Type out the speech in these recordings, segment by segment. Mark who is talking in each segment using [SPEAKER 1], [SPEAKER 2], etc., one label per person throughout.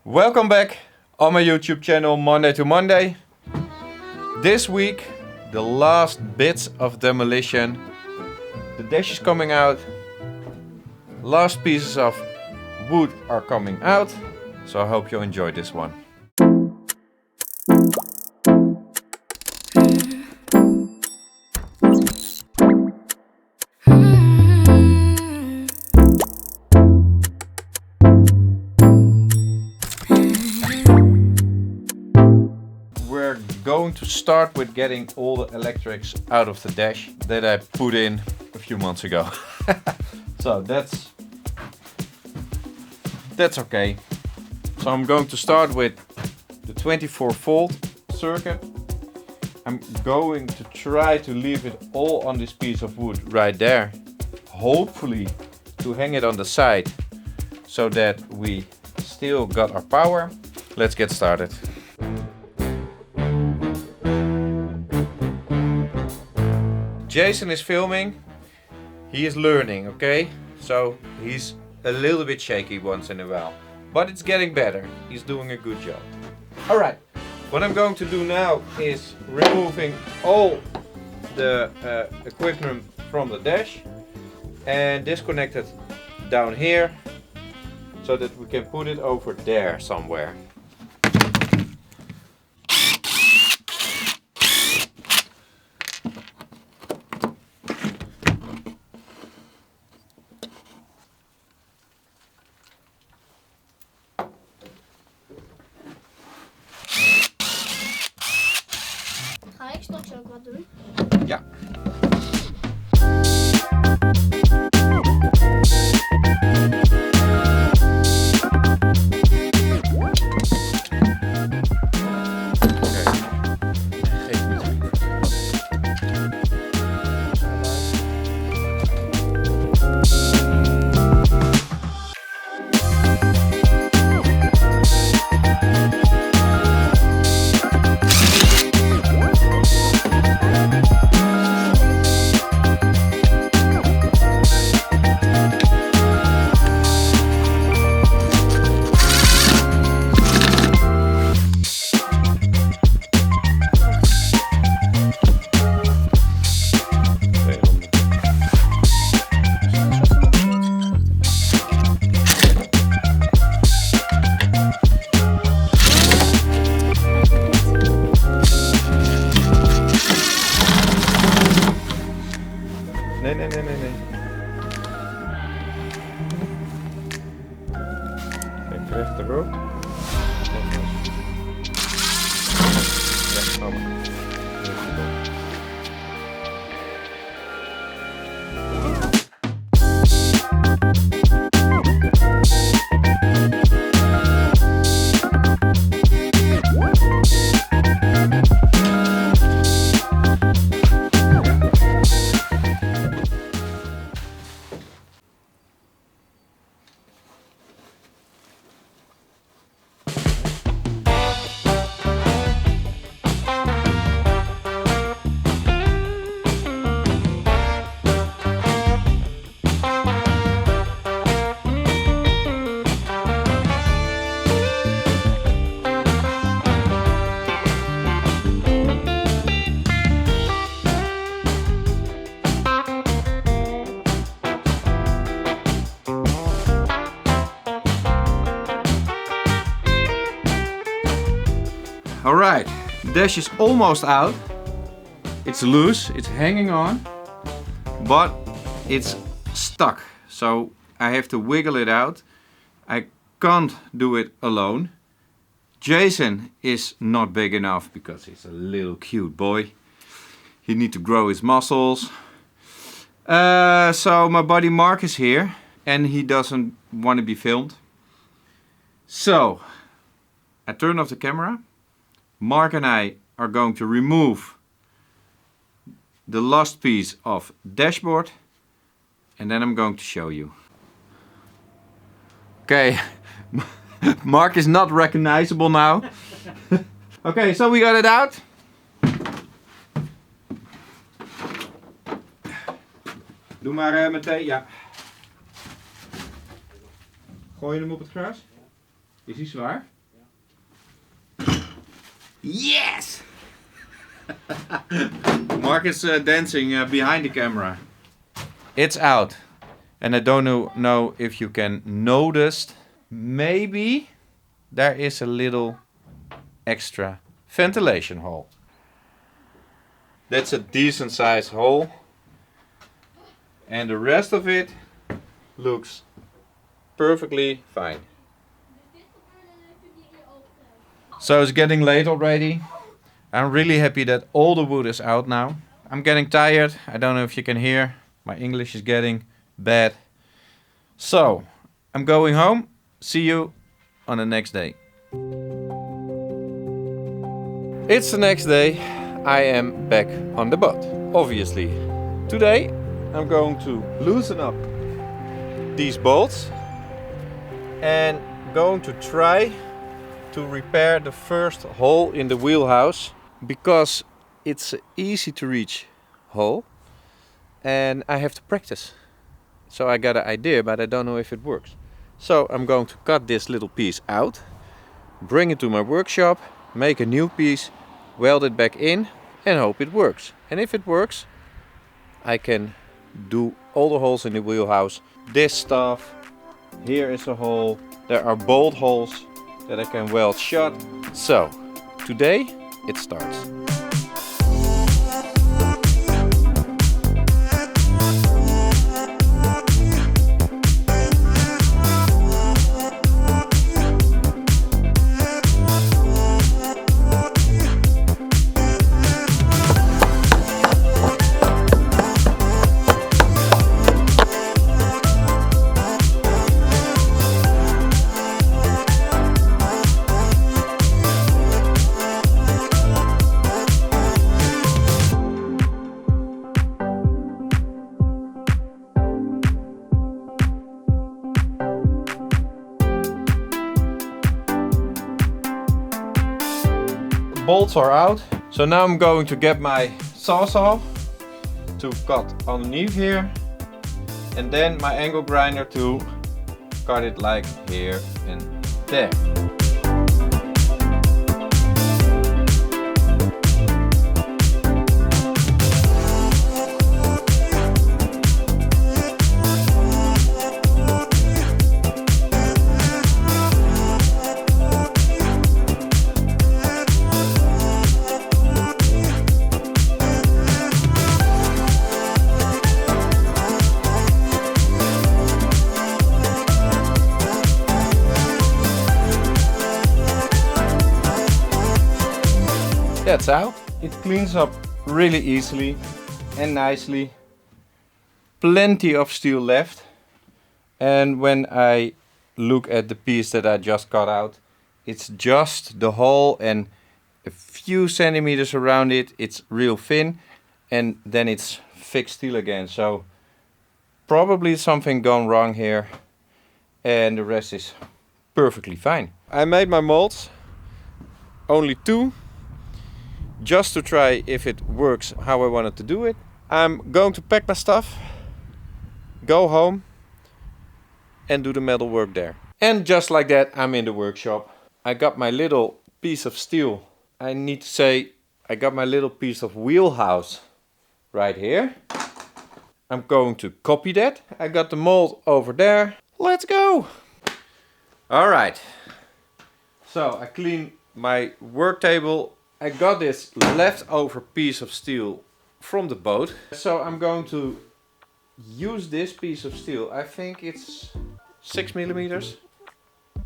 [SPEAKER 1] Welcome back on my YouTube channel Monday to Monday. This week, the last bits of demolition. The dash is coming out. Last pieces of wood are coming out. So I hope you enjoyed this one. We're going to start with getting all the electrics out of the dash that I put in a few months ago. So that's okay. So I'm going to start with the 24-volt circuit. I'm going to try to leave it all on this piece of wood right there. Hopefully to hang it on the side so that we still got our power. Let's get started. Jason is filming. He is learning, okay? So he's a little bit shaky once in a while. But it's getting better. He's doing a good job. Alright, what I'm going to do now is removing all the equipment from the dash and disconnect it down here so that we can put it over there somewhere.
[SPEAKER 2] Ga ik straks ook wat doen?
[SPEAKER 1] Ja. Nee. Kijk recht erop. Ja, hou maar. Alright, the dash is almost out. It's loose, it's hanging on, but it's stuck. So I have to wiggle it out. I can't do it alone. Jason is not big enough because he's a little cute boy. He needs to grow his muscles. So my buddy Mark is here and he doesn't want to be filmed. So I turn off the camera. Mark and I are going to remove the last piece of dashboard and then I'm going to show you. Okay, Mark is not recognizable now. Okay, so we got it out. Doe maar meteen, ja. Gooi je hem op het gras? Is hij zwaar? Yes! Mark is dancing behind the camera. It's out. And I don't know if you can notice. Maybe there is a little extra ventilation hole. That's a decent sized hole. And the rest of it looks perfectly fine. So it's getting late already. I'm really happy that all the wood is out now. I'm getting tired. I don't know if you can hear. My English is getting bad. So I'm going home. See you on the next day. It's the next day. I am back on the boat, obviously. Today I'm going to loosen up these bolts and going to try to repair the first hole in the wheelhouse, because it's an easy to reach hole and I have to practice. So I got an idea, but I don't know if it works. So I'm going to cut this little piece out, bring it to my workshop, make a new piece, weld it back in and hope it works. And if it works, I can do all the holes in the wheelhouse. This stuff, here is a hole, there are bolt holes that I can weld shut. So today it starts. Bolts are out, so now I'm going to get my sawzall to cut underneath here, and then my angle grinder to cut it like here and there. That's out. It cleans up really easily and nicely. Plenty of steel left. And when I look at the piece that I just cut out, it's just the hole and a few centimeters around it. It's real thin and then it's fixed steel again. So probably something gone wrong here and the rest is perfectly fine. I made my molds, only 2. Just to try if it works how I wanted to do it. I'm going to pack my stuff, go home and do the metal work there. And just like that, I'm in the workshop. I got my little piece of steel. I need to say I got my little piece of wheelhouse right here. I'm going to copy that. I got the mold over there. Let's go! Alright. So I clean my work table. I got this leftover piece of steel from the boat. So I'm going to use this piece of steel. I think it's 6 millimeters,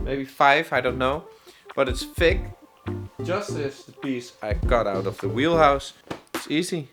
[SPEAKER 1] maybe 5, I don't know. But it's thick, just as the piece I cut out of the wheelhouse. It's easy.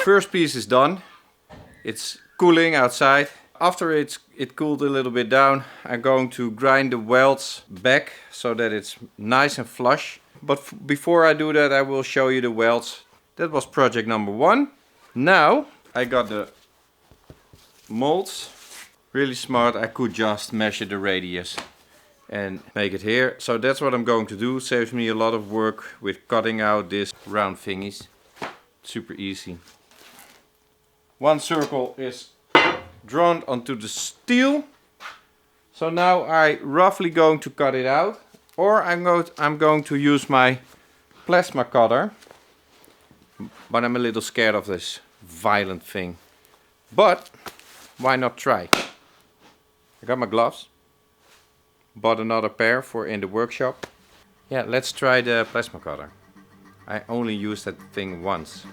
[SPEAKER 1] first piece is done. It's cooling outside. After it cooled a little bit down, I'm going to grind the welds back so that it's nice and flush. But before I do that, I will show you the welds. That was project number 1. Now I got the molds. Really smart, I could just measure the radius and make it here. So that's what I'm going to do. Saves me a lot of work with cutting out these round thingies. Super easy. One circle is drawn onto the steel. So now I roughly going to cut it out, or I'm going to use my plasma cutter, but I'm a little scared of this violent thing. But why not try? I got my gloves, bought another pair for in the workshop. Yeah, let's try the plasma cutter. I only used that thing once.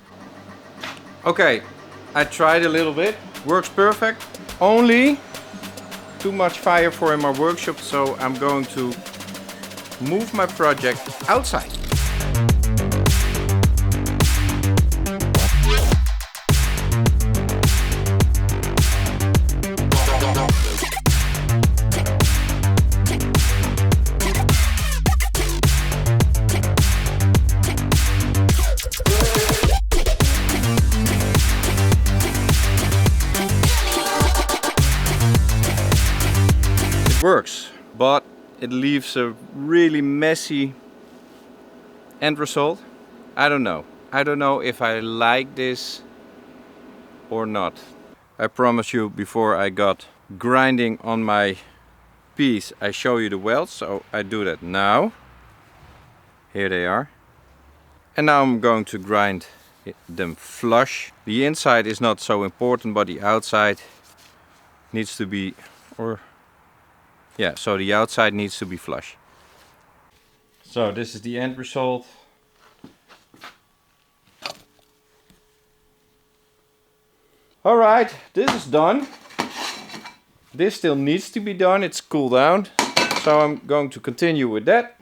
[SPEAKER 1] Okay, I tried a little bit, works perfect. Only too much fire for in my workshop, so I'm going to move my project outside. Works, but it leaves a really messy end result. I don't know if I like this or not. I promise you, before I got grinding on my piece, I show you the welds, so I do that now. Here they are. And now I'm going to grind them flush. The inside is not so important, but the outside needs to be, so the outside needs to be flush. So this is the end result. Alright, this is done. This still needs to be done, it's cooled down. So I'm going to continue with that.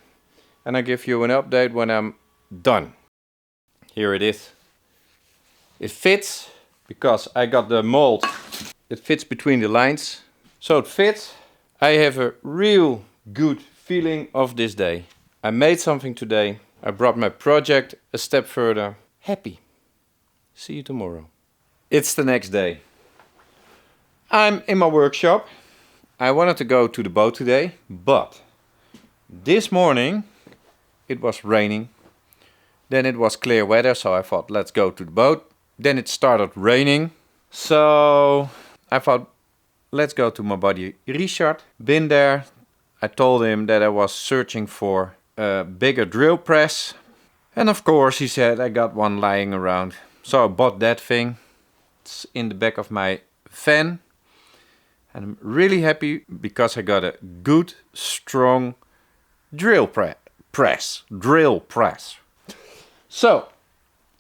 [SPEAKER 1] And I'll give you an update when I'm done. Here it is. It fits, because I got the mold. It fits between the lines. So it fits. I have a real good feeling of this day. I made something today. I brought my project a step further. Happy. See you tomorrow. It's the next day. I'm in my workshop. I wanted to go to the boat today, but this morning it was raining. Then it was clear weather, so I thought, let's go to the boat. Then it started raining. So I thought, let's go to my buddy Richard. Been there. I told him that I was searching for a bigger drill press. And of course he said I got one lying around. So I bought that thing. It's in the back of my van. And I'm really happy because I got a good, strong drill press. Drill press. So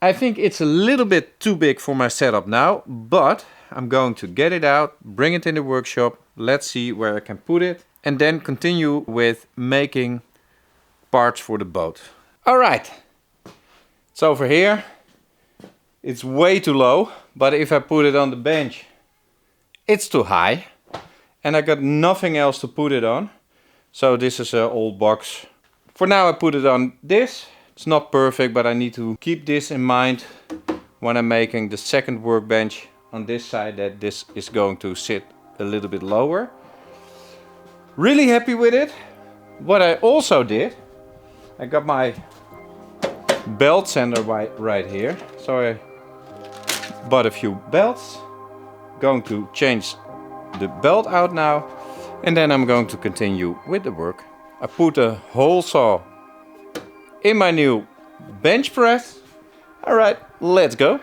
[SPEAKER 1] I think it's a little bit too big for my setup now, but I'm going to get it out, bring it in the workshop, let's see where I can put it, and then continue with making parts for the boat. Alright, it's over here. It's way too low, but if I put it on the bench, it's too high. And I got nothing else to put it on. So this is an old box. For now I put it on this. It's not perfect, but I need to keep this in mind when I'm making the second workbench on this side, that this is going to sit a little bit lower. Really happy with it. What I also did, I got my belt sander right here. So I bought a few belts. Going to change the belt out now, and then I'm going to continue with the work. I put a hole saw in my new bench press. Alright, let's go.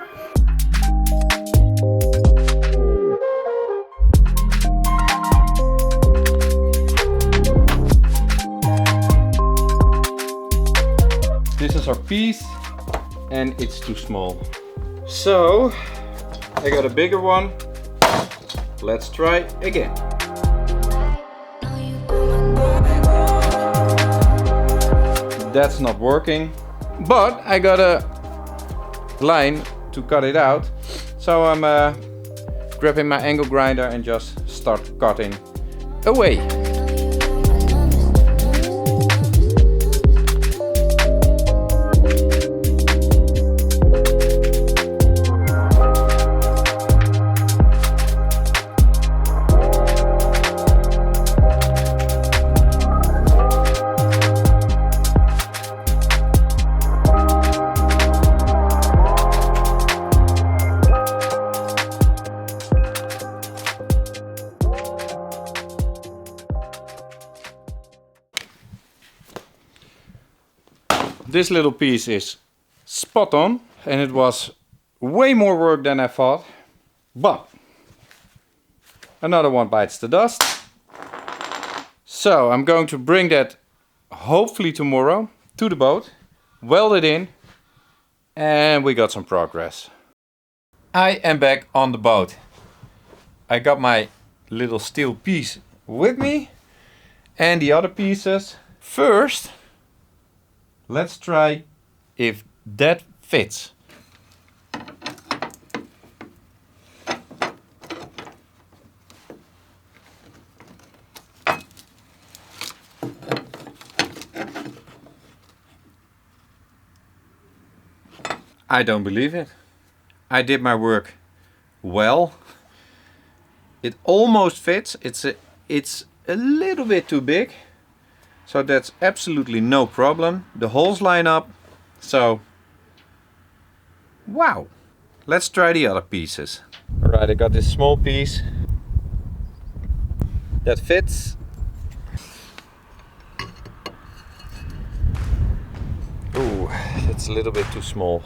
[SPEAKER 1] This is our piece and it's too small. So I got a bigger one. Let's try again. That's not working, but I got a line to cut it out. So I'm grabbing my angle grinder and just start cutting away. This little piece is spot on, and it was way more work than I thought, but another one bites the dust. So I'm going to bring that hopefully tomorrow to the boat, weld it in, and we got some progress. I am back on the boat. I got my little steel piece with me and the other pieces. First, let's try if that fits. I don't believe it. I did my work well. It almost fits. It's a little bit too big. So that's absolutely no problem. The holes line up. So, wow. Let's try the other pieces. Alright, I got this small piece that fits. Ooh, that's a little bit too small.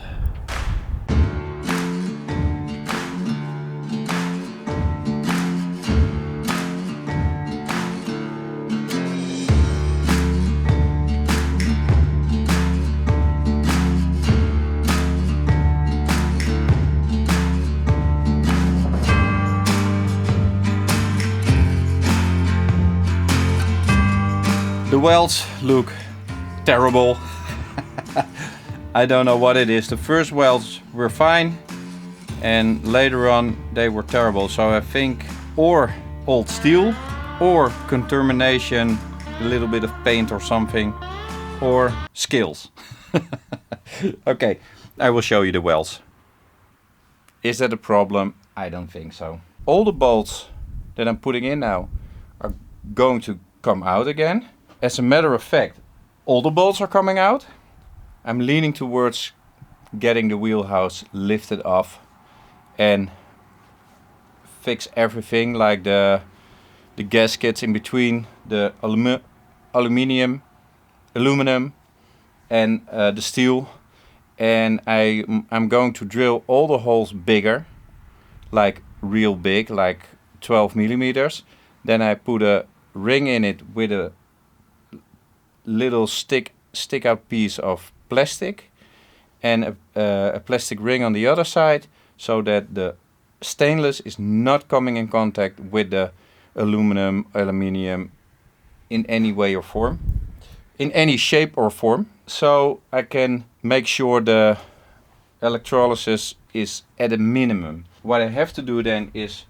[SPEAKER 1] The welds look terrible. I don't know what it is. The first welds were fine and later on they were terrible. So I think or old steel or contamination, a little bit of paint or something, or skills. Okay, I will show you the welds. Is that a problem? I don't think so. All the bolts that I'm putting in now are going to come out again. As a matter of fact, all the bolts are coming out. I'm leaning towards getting the wheelhouse lifted off and fix everything, like the gaskets in between the aluminum and the steel. And I'm going to drill all the holes bigger, like real big, like 12 millimeters. Then I put a ring in it with a little stick out piece of plastic and a plastic ring on the other side, so that the stainless is not coming in contact with the aluminium in any way or form, in any shape or form. So I can make sure the electrolysis is at a minimum. What I have to do then is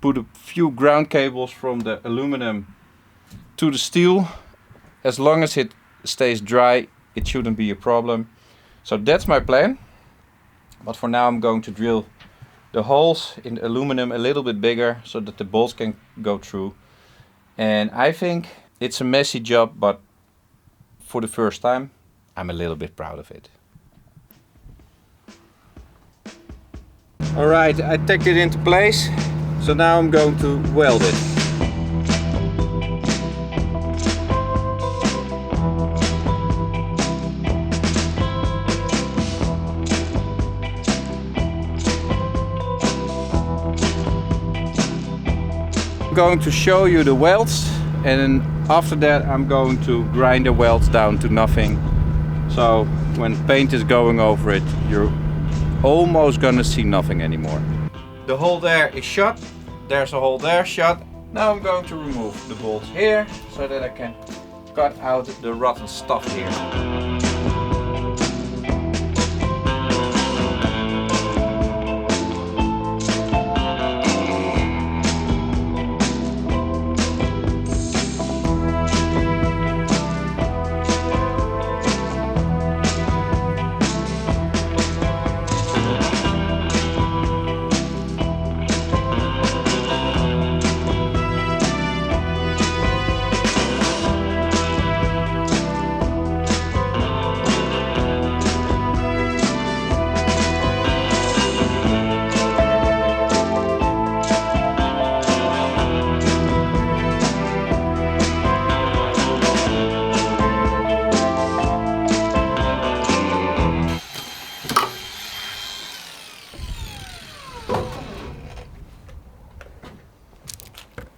[SPEAKER 1] put a few ground cables from the aluminum to the steel. As long as it stays dry, it shouldn't be a problem. So that's my plan. But for now I'm going to drill the holes in the aluminum a little bit bigger so that the bolts can go through. And I think it's a messy job, but for the first time, I'm a little bit proud of it. Alright, I tacked it into place. So now I'm going to weld it. I'm going to show you the welds, and after that I'm going to grind the welds down to nothing. So when paint is going over it, you're almost gonna see nothing anymore. The hole there is shut, there's a hole there shut. Now I'm going to remove the bolts here so that I can cut out the rotten stuff here.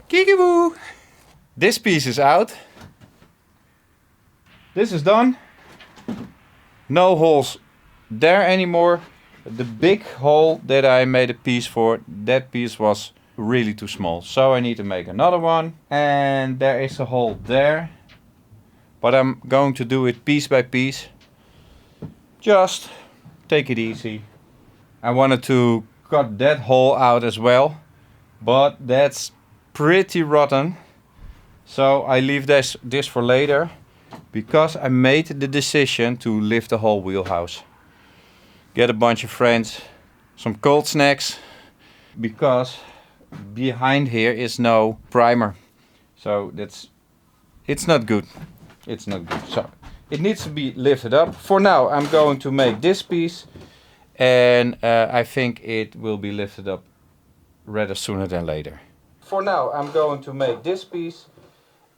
[SPEAKER 1] Kiekaboo! This piece is out. This is done. No holes there anymore. The big hole that I made a piece for, that piece was really too small. So I need to make another one. And there is a hole there. But I'm going to do it piece by piece. Just take it easy. I wanted to cut that hole out as well. But that's pretty rotten. So I leave this for later. Because I made the decision to lift the whole wheelhouse. Get a bunch of friends, some cold snacks. Because behind here is no primer. So it's not good. It's not good. So it needs to be lifted up. For now I'm going to make this piece. And I think it will be lifted up rather sooner than later. For now I'm going to make this piece.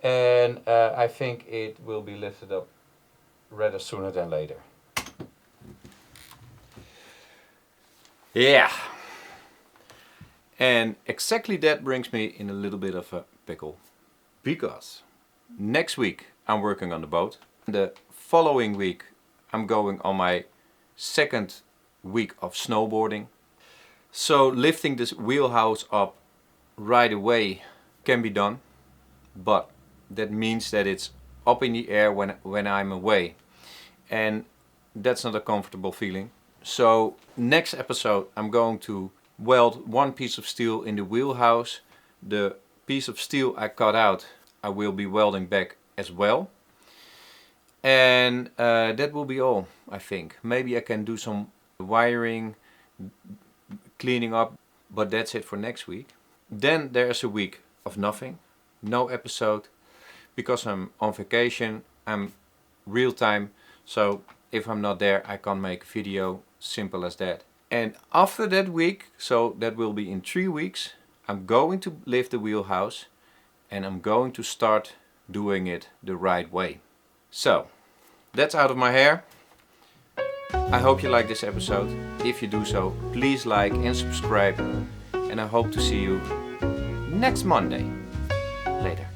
[SPEAKER 1] And I think it will be lifted up rather sooner than later. Yeah. And exactly that brings me in a little bit of a pickle. Because next week I'm working on the boat. The following week I'm going on my second week of snowboarding. So lifting this wheelhouse up right away can be done. But that means that it's up in the air when I'm away. And that's not a comfortable feeling. So next episode I'm going to weld one piece of steel in the wheelhouse. The piece of steel I cut out I will be welding back as well. And that will be all, I think. Maybe I can do some wiring, cleaning up, but that's it for next week. Then there's a week of nothing. No episode. Because I'm on vacation, I'm real time, so if I'm not there I can't make a video, simple as that. And after that week, so that will be in 3 weeks, I'm going to lift the wheelhouse and I'm going to start doing it the right way. So, that's out of my hair. I hope you like this episode. If you do so, please like and subscribe. And I hope to see you next Monday. Later.